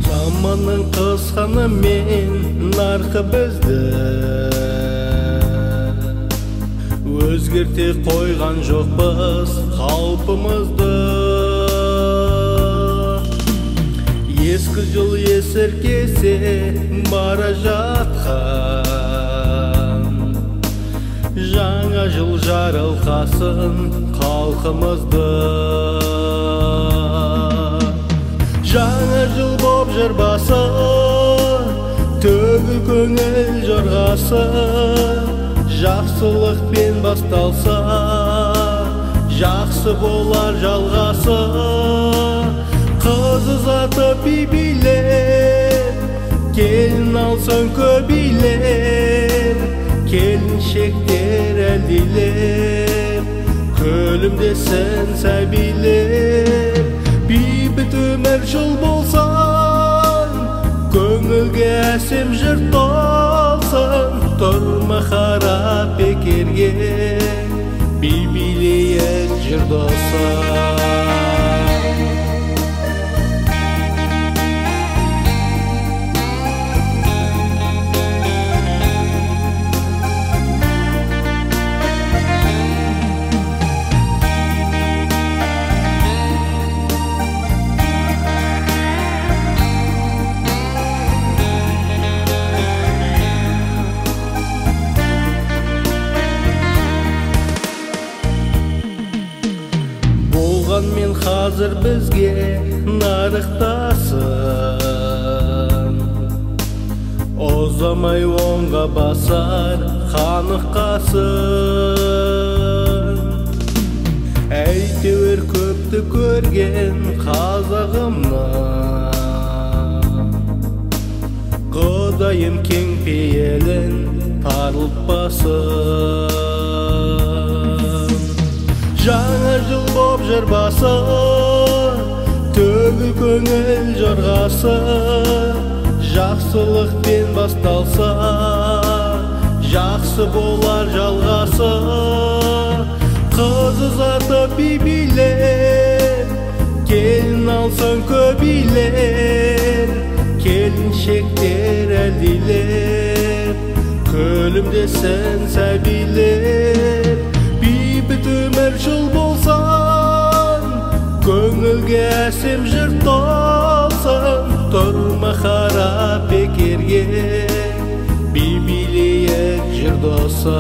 Заманның қысқаны мен нарқы бізді өзгерте қойған жоқпыз қалпымызды. Ескі жыл есіркесе бара жатқан, жаңа жыл жарылқасын халқымызды. Жаңа жыл боп жырбасы, төгіл көңіл жорғасы, жақсылықпен басталса, жақсы болар жалғасы. Қыз ұзатып би-билеп, келін алсын көбейлеп, келіншектер әлдилеп, күлімдесін сәбилеп. Бейбіт өмір жыл болсан, көңілге әсем жыр толсын. Тұрма харап бекерге, би-билейік жыр досы. Мен қазір бізге нарықтасын, ұзамай оңға басар қаныққасын. Әйтеуір көпті көрген қазағымнан, Құдайым кең пейілін тарылтпасын. Жаңа жыл боп жырбасы, төгіл көңіл жорғасы, жақсылықпен басталса, жақсы болар жалғасы. Қыз ұзатып би-билеп, келін алсын көбейлеп, келіншектер әлдилеп, күлімдесін сәбилеп. Бейбіт өмір жыл болсан, көңілге әсем жыр толсын. Тұрма харап бекерге, би-билейік жыр досы.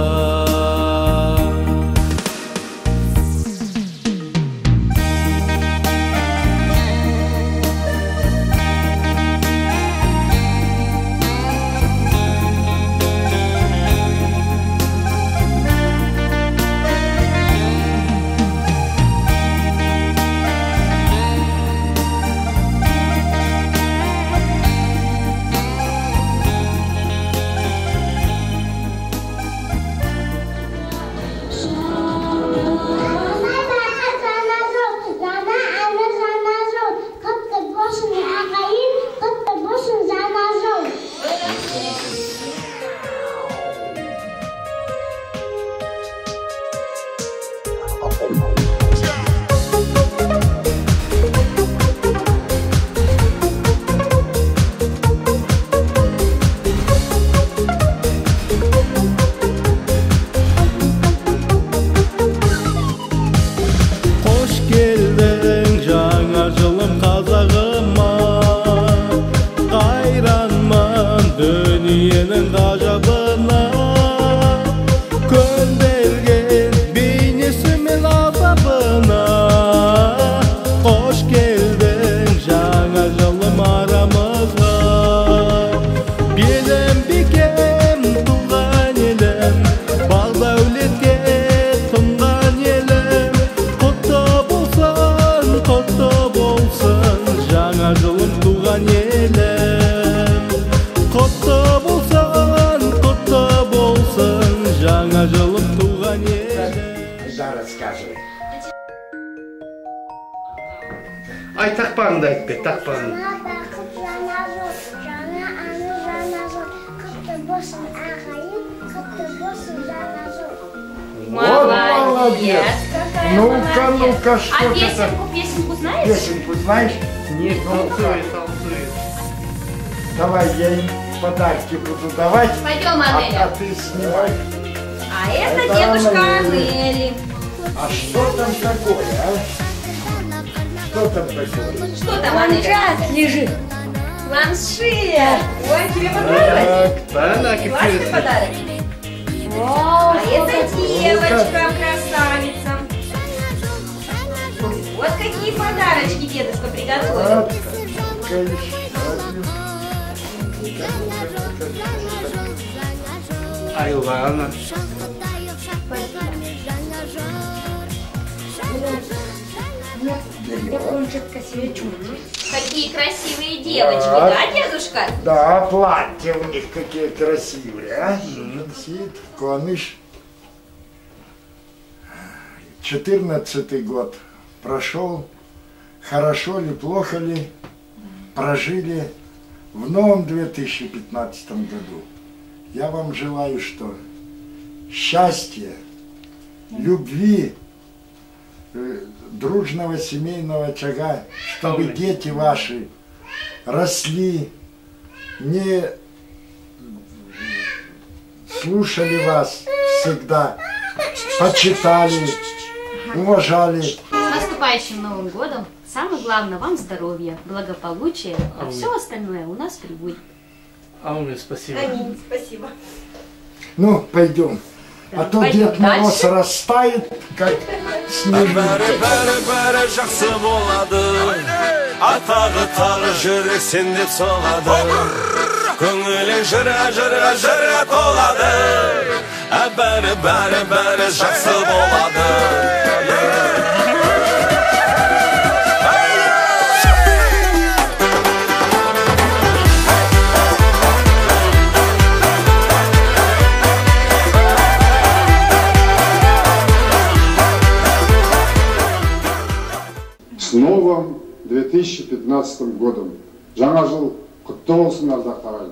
Дүниенің ғажабына көнбелген бейнесі мен азабына. Қош келдің жаңа жылым арамызға, белім бекем туған елім, скажи. Ай, тақпағыңды айтпе, тақпағыңды. Молодец! Ну-ка, что А это? песенку знаешь? Песенку знаешь? Нет, Ну-ка, танцует. давай, я им подарки буду давать, Пойдем, а Анеля. ты снимай. А это Это дедушка Анели. Анели. А что там такое, а? Что там такое? Что там, Анеля? Лежит. Планшет. Ой, тебе понравилось? Да, на, Классный какие подарок. Вау, А это девочка, красавица. Вот какие подарочки дедушка приготовил. Вот, конечно. Ай, ладно. Планшет красивее чуть. Какие красивые девочки, Да. да, дедушка? Да, платья у них какие красивые, а? Сидит, Куаныш. 14-й год прошел. Хорошо ли, плохо ли прожили в новом 2015 году. Я вам желаю, что счастья, любви, дружного семейного очага, чтобы дети ваши росли, не слушали вас всегда, почитали, уважали. С наступающим Новым годом! Самое главное вам здоровья, благополучия, а все остальное у нас прибудет. Аминь, спасибо. Аминь, спасибо. Ну, пойдем. А то пойдем Дед Мороз дальше. растает, как снежинки. Бәрі жақсы болады, атағы тағы жүрек сен деп соғады. Көңілің жыра толады, бәрі жақсы болады. С новым 2015 годом. Жаңа жыл құтты болсын, ардақтағай.